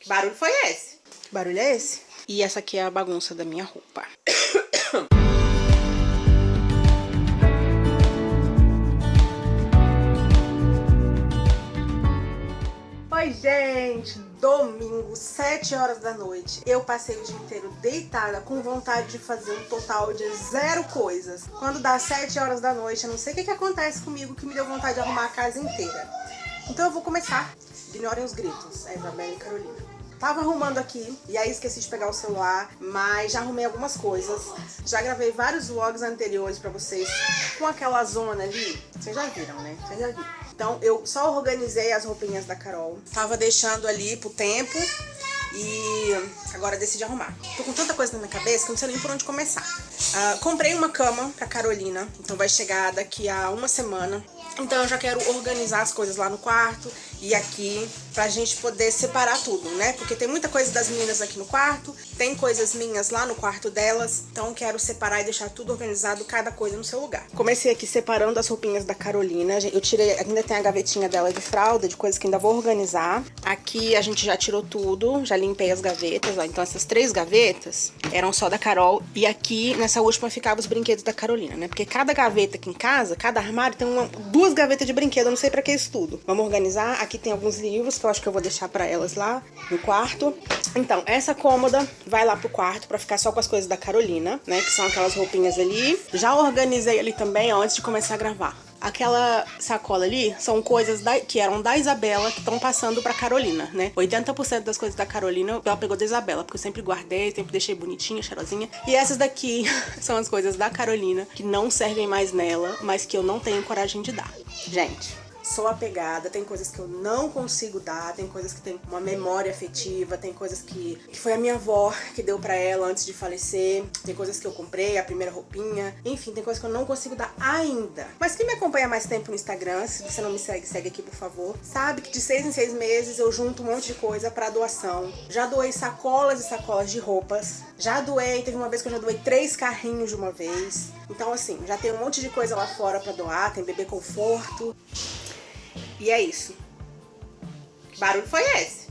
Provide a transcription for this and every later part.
Que barulho foi esse? Que barulho é esse? E essa aqui é a bagunça da minha roupa. Oi, gente! Domingo, 7 horas da noite. Eu passei o dia inteiro deitada com vontade de fazer um total de 0 coisas. Quando dá 7 horas da noite, eu não sei o que acontece comigo que me deu vontade de arrumar a casa inteira. Então eu vou começar. Ignorem os gritos. É Isabela e Carolina. Tava arrumando aqui, e aí esqueci de pegar o celular, mas já arrumei algumas coisas. Já gravei vários vlogs anteriores pra vocês com aquela zona ali. Vocês já viram, né? Vocês já viram. Então eu só organizei as roupinhas da Carol. Tava deixando ali pro tempo e agora decidi arrumar. Tô com tanta coisa na minha cabeça que eu não sei nem por onde começar. Comprei uma cama pra Carolina, então vai chegar daqui a uma semana. Então eu já quero organizar as coisas lá no quarto e aqui pra gente poder separar tudo, né? Porque tem muita coisa das meninas aqui no quarto, tem coisas minhas lá no quarto delas. Então eu quero separar e deixar tudo organizado, cada coisa no seu lugar. Comecei aqui separando as roupinhas da Carolina. Eu tirei, ainda tem a gavetinha dela de fralda, de coisas que ainda vou organizar. Aqui a gente já tirou tudo, já limpei as gavetas, ó. Então essas 3 gavetas eram só da Carol. E aqui, nessa última, ficavam os brinquedos da Carolina, né? Porque cada gaveta aqui em casa, cada armário tem duas gavetas de brinquedo, eu não sei pra que isso tudo. Vamos organizar. Aqui tem alguns livros que eu acho que eu vou deixar pra elas lá no quarto. Então, essa cômoda vai lá pro quarto pra ficar só com as coisas da Carolina, né? Que são aquelas roupinhas ali. Já organizei ali também, ó, antes de começar a gravar. Aquela sacola ali são coisas que eram da Isabela que estão passando pra Carolina, né? 80% das coisas da Carolina ela pegou da Isabela, porque eu sempre guardei, sempre deixei bonitinha, cheirosinha. E essas daqui são as coisas da Carolina que não servem mais nela, mas que eu não tenho coragem de dar. Gente, sou apegada, tem coisas que eu não consigo dar, tem coisas que tem uma memória afetiva, tem coisas que foi a minha avó que deu pra ela antes de falecer, tem coisas que eu comprei, a primeira roupinha, enfim, tem coisas que eu não consigo dar ainda. Mas quem me acompanha há mais tempo no Instagram, se você não me segue, segue aqui por favor, sabe que de 6 em 6 meses eu junto um monte de coisa pra doação. Já doei sacolas e sacolas de roupas, já doei, teve uma vez que eu já doei 3 carrinhos de uma vez. Então assim, já tem um monte de coisa lá fora pra doar, tem bebê conforto. E é isso. Que barulho foi esse?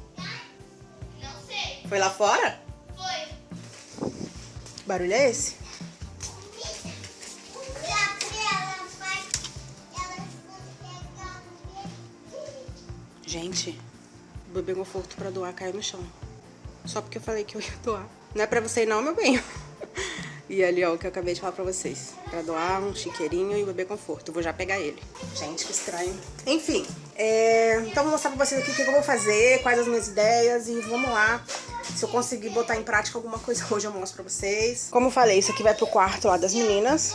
Não sei. Foi lá fora? Foi. Que barulho é esse? Gente, o bebê conforto pra doar caiu no chão. Só porque eu falei que eu ia doar. Não é pra você ir não, meu bem. E ali, ó, o que eu acabei de falar pra vocês. Pra doar um chiqueirinho e o bebê conforto. Eu vou já pegar ele. Gente, que estranho. Enfim, então vou mostrar pra vocês aqui o que eu vou fazer, quais as minhas ideias e vamos lá. Se eu conseguir botar em prática alguma coisa hoje eu mostro pra vocês. Como eu falei, isso aqui vai pro quarto lá das meninas.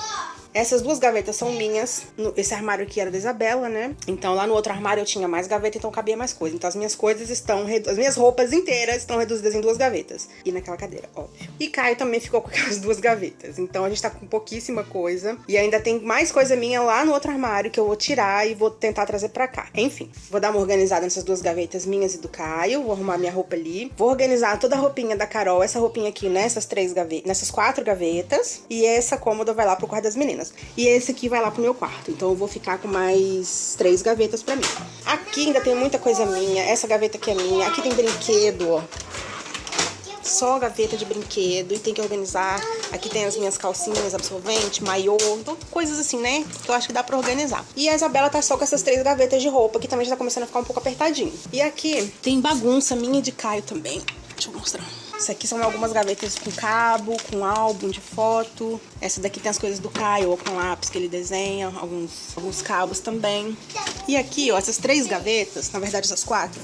Essas 2 gavetas são minhas. Esse armário aqui era da Isabela, né? Então lá no outro armário eu tinha mais gaveta, então cabia mais coisa. Então as minhas coisas estão... As minhas roupas inteiras estão reduzidas em 2 gavetas. E naquela cadeira, óbvio. E Caio também ficou com aquelas 2 gavetas. Então a gente tá com pouquíssima coisa. E ainda tem mais coisa minha lá no outro armário que eu vou tirar e vou tentar trazer pra cá. Enfim, vou dar uma organizada nessas 2 gavetas minhas e do Caio. Vou arrumar minha roupa ali. Vou organizar toda a roupinha da Carol. Essa roupinha aqui nessas 3 gavetas, nessas 4 gavetas. E essa cômoda vai lá pro quarto das meninas. E esse aqui vai lá pro meu quarto. Então eu vou ficar com mais 3 gavetas pra mim. Aqui ainda tem muita coisa minha. Essa gaveta aqui é minha. Aqui tem brinquedo, ó. Só gaveta de brinquedo. E tem que organizar. Aqui tem as minhas calcinhas, absorvente, maiô. Então coisas assim, né? Que eu acho que dá pra organizar. E a Isabela tá só com essas 3 gavetas de roupa. Que também já tá começando a ficar um pouco apertadinho. E aqui tem bagunça minha e de Caio também. Deixa eu mostrar. Isso aqui são algumas gavetas com cabo, com álbum de foto. Essa daqui tem as coisas do Caio, com lápis que ele desenha, alguns cabos também. E aqui, ó, essas 3 gavetas, na verdade essas 4,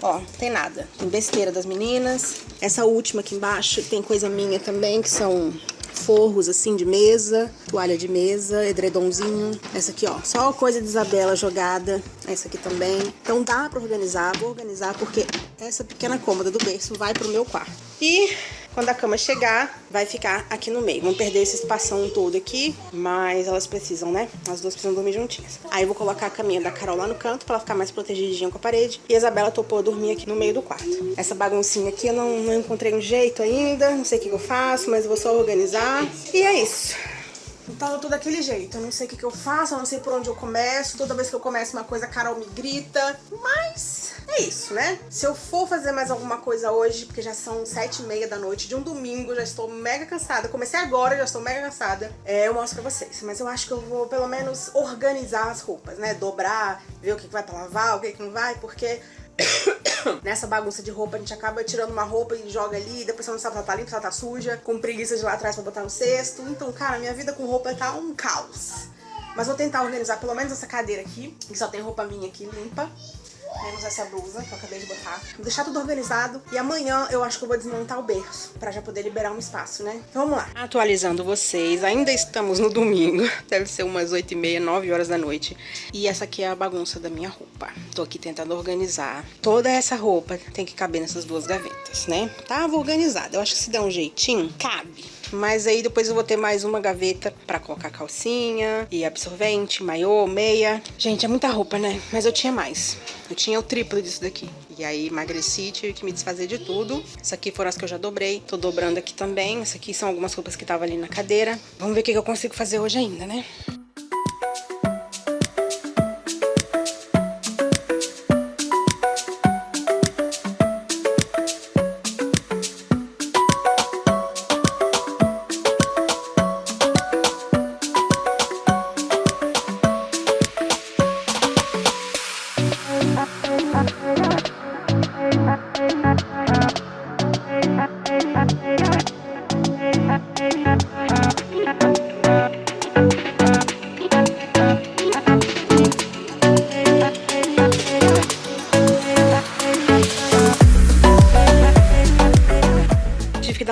ó, tem nada. Tem besteira das meninas. Essa última aqui embaixo tem coisa minha também, que são forros assim de mesa, toalha de mesa, edredomzinho. Essa aqui, ó, só coisa de Isabela jogada. Essa aqui também. Então dá pra organizar, vou organizar porque essa pequena cômoda do berço vai pro meu quarto. E quando a cama chegar, vai ficar aqui no meio. Vão perder esse espação todo aqui, mas elas precisam, né? As 2 precisam dormir juntinhas. Aí eu vou colocar a caminha da Carol lá no canto pra ela ficar mais protegidinha com a parede. E a Isabela topou dormir aqui no meio do quarto. Essa baguncinha aqui eu não encontrei um jeito ainda, não sei o que eu faço, mas eu vou só organizar. E é isso. Então eu tô daquele jeito, eu não sei o que eu faço, eu não sei por onde eu começo. Toda vez que eu começo uma coisa, a Carol me grita. Mas é isso, né? Se eu for fazer mais alguma coisa hoje, porque já são 7h30 da noite de um domingo, já estou mega cansada. Comecei agora, já estou mega cansada. Eu mostro pra vocês. Mas eu acho que eu vou pelo menos organizar as roupas, né? Dobrar, ver o que vai pra lavar, o que não vai, porque... nessa bagunça de roupa a gente acaba tirando uma roupa e joga ali, depois você não sabe se ela tá limpa, se ela tá suja, com preguiça de ir lá atrás pra botar no cesto. Então, cara, minha vida com roupa tá um caos. Mas vou tentar organizar pelo menos essa cadeira aqui, que só tem roupa minha aqui limpa. Menos essa blusa que eu acabei de botar. Vou deixar tudo organizado. E amanhã eu acho que eu vou desmontar o berço, pra já poder liberar um espaço, né? Então vamos lá. Atualizando vocês, ainda estamos no domingo. Deve ser umas 8h30, 9 horas da noite. E essa aqui é a bagunça da minha roupa. Tô aqui tentando organizar. Toda essa roupa tem que caber nessas duas gavetas, né? Tava organizada. Eu acho que se der um jeitinho, cabe. Mas aí depois eu vou ter mais uma gaveta pra colocar calcinha e absorvente, maiô, meia. Gente, é muita roupa, né? Mas eu tinha mais. Eu tinha o triplo disso daqui. E aí emagreci, tive que me desfazer de tudo. Essas aqui foram as que eu já dobrei. Tô dobrando aqui também. Essas aqui são algumas roupas que estavam ali na cadeira. Vamos ver o que eu consigo fazer hoje ainda, né?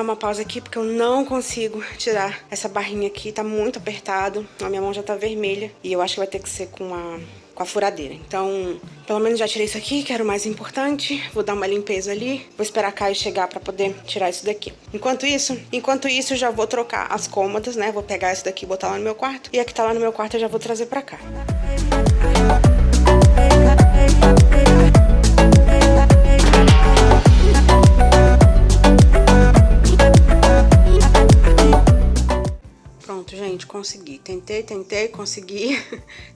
Uma pausa aqui porque eu não consigo tirar essa barrinha aqui, tá muito apertado, a minha mão já tá vermelha e eu acho que vai ter que ser com a furadeira. Então, pelo menos já tirei isso aqui, que era o mais importante. Vou dar uma limpeza ali, vou esperar a Caio chegar pra poder tirar isso daqui. Enquanto isso, eu já vou trocar as cômodas, né? Vou pegar essa daqui e botar lá no meu quarto, e a que tá lá no meu quarto eu já vou trazer pra cá. Pronto, gente, consegui. Tentei, consegui.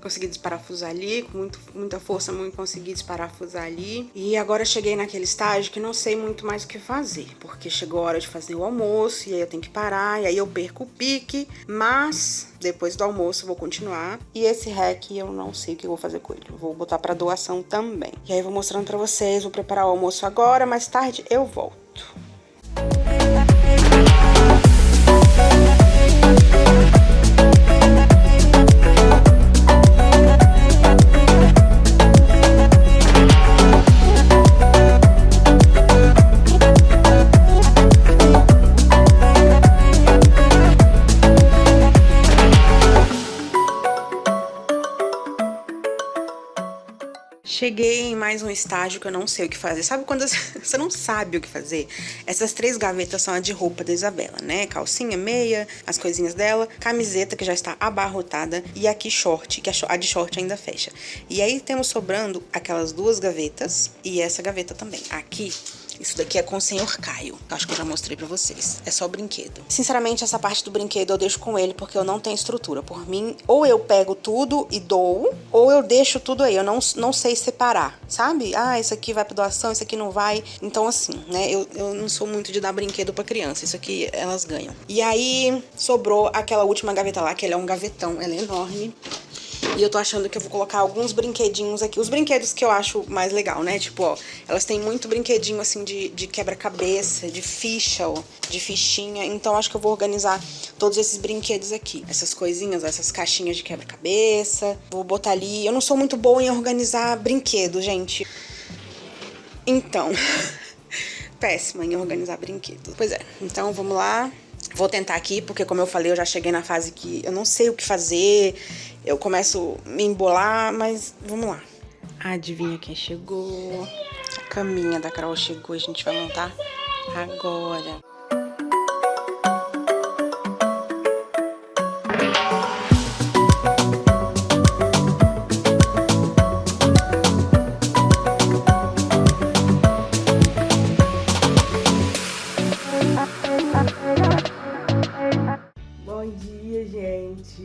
Consegui desparafusar ali, com muita força, consegui desparafusar ali. E agora cheguei naquele estágio que não sei muito mais o que fazer, porque chegou a hora de fazer o almoço, e aí eu tenho que parar, e aí eu perco o pique, mas depois do almoço eu vou continuar. E esse REC eu não sei o que eu vou fazer com ele. Eu vou botar pra doação também. E aí eu vou mostrando pra vocês, vou preparar o almoço agora, mais tarde eu volto. Cheguei em mais um estágio que eu não sei o que fazer. Sabe quando você não sabe o que fazer? Essas 3 gavetas são a de roupa da Isabela, né? Calcinha, meia, as coisinhas dela, camiseta que já está abarrotada e aqui short, que a de short ainda fecha. E aí temos sobrando aquelas 2 gavetas e essa gaveta também. Aqui, isso daqui é com o senhor Caio. Acho que eu já mostrei pra vocês. É só brinquedo. Sinceramente, essa parte do brinquedo eu deixo com ele porque eu não tenho estrutura. Por mim, ou eu pego tudo e dou, ou eu deixo tudo aí. Eu não sei separar, sabe? Ah, isso aqui vai pra doação, isso aqui não vai. Então, assim, né? Eu não sou muito de dar brinquedo pra criança. Isso aqui, elas ganham. E aí, sobrou aquela última gaveta lá, que ela é um gavetão. Ela é enorme. E eu tô achando que eu vou colocar alguns brinquedinhos aqui. Os brinquedos que eu acho mais legal, né? Tipo, ó, elas têm muito brinquedinho, assim, de quebra-cabeça, de ficha, ó, de fichinha. Então, acho que eu vou organizar todos esses brinquedos aqui. Essas coisinhas, ó, essas caixinhas de quebra-cabeça. Vou botar ali. Eu não sou muito boa em organizar brinquedo, gente. Então, péssima em organizar brinquedo. Pois é, então vamos lá. Vou tentar aqui, porque como eu falei, eu já cheguei na fase que eu não sei o que fazer. Eu começo a me embolar, mas vamos lá. Adivinha quem chegou? A caminha da Carol chegou, a gente vai montar agora. Bom dia, gente.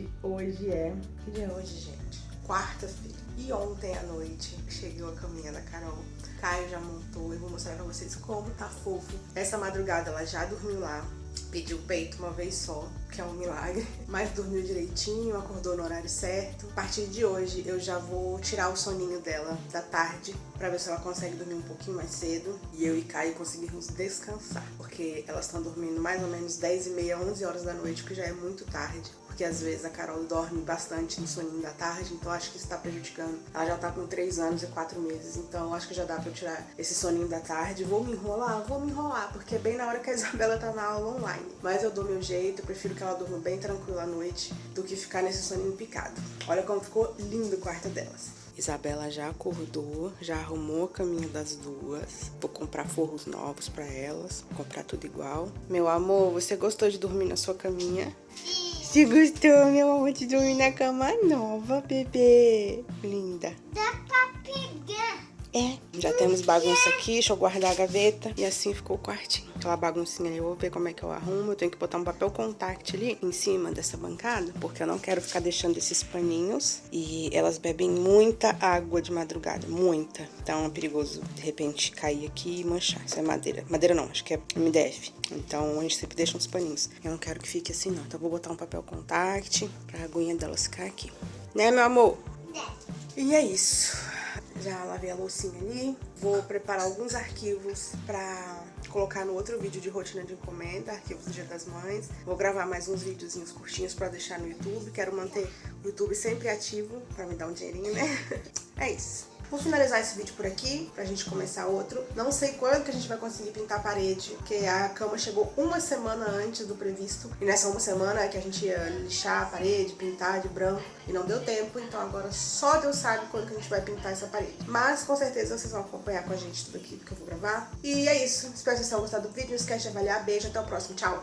Hoje é... Que dia é hoje, gente? Quarta-feira. E ontem à noite chegou a caminha da Carol. Caio já montou, eu vou mostrar pra vocês como tá fofo. Essa madrugada ela já dormiu lá. Pediu peito uma vez só, que é um milagre, mas dormiu direitinho, acordou no horário certo. A partir de hoje eu já vou tirar o soninho dela da tarde pra ver se ela consegue dormir um pouquinho mais cedo e eu e Caio conseguirmos descansar, porque elas estão dormindo mais ou menos 10h30, 11 horas da noite, que já é muito tarde, porque às vezes a Carol dorme bastante no soninho da tarde, então acho que isso tá prejudicando. Ela já tá com 3 anos e 4 meses, então acho que já dá pra eu tirar esse soninho da tarde. Vou me enrolar, porque é bem na hora que a Isabela tá na aula online. Mas eu dou meu jeito, eu prefiro que ela durma bem tranquila à noite do que ficar nesse soninho picado. Olha como ficou lindo o quarto delas. Isabela já acordou, já arrumou a caminha das duas. Vou comprar forros novos pra elas, vou comprar tudo igual. Meu amor, você gostou de dormir na sua caminha? Você gostou, meu amor, de dormir na cama nova, bebê? Linda. Dá pra pegar. É, já temos bagunça aqui, deixa eu guardar a gaveta. E assim ficou o quartinho. Aquela baguncinha ali, eu vou ver como é que eu arrumo. Eu tenho que botar um papel contact ali em cima dessa bancada, porque eu não quero ficar deixando esses paninhos. E elas bebem muita água de madrugada, muita. Então é perigoso, de repente, cair aqui e manchar. Isso é madeira. Madeira não, acho que é MDF. Então a gente sempre deixa uns paninhos. Eu não quero que fique assim não, então eu vou botar um papel contact pra aguinha delas ficar aqui. Né, meu amor? E é isso. Já lavei a loucinha ali, vou preparar alguns arquivos pra colocar no outro vídeo de rotina de encomenda, arquivos do Dia das Mães. Vou gravar mais uns videozinhos curtinhos pra deixar no YouTube, quero manter o YouTube sempre ativo pra me dar um dinheirinho, né? É isso. Vou finalizar esse vídeo por aqui, pra gente começar outro. Não sei quando que a gente vai conseguir pintar a parede, porque a cama chegou uma semana antes do previsto. E nessa uma semana é que a gente ia lixar a parede, pintar de branco, e não deu tempo. Então agora só Deus sabe quando que a gente vai pintar essa parede. Mas com certeza vocês vão acompanhar com a gente tudo aqui que eu vou gravar. E é isso. Espero que vocês tenham gostado do vídeo. Não esquece de avaliar. Beijo, até o próximo. Tchau!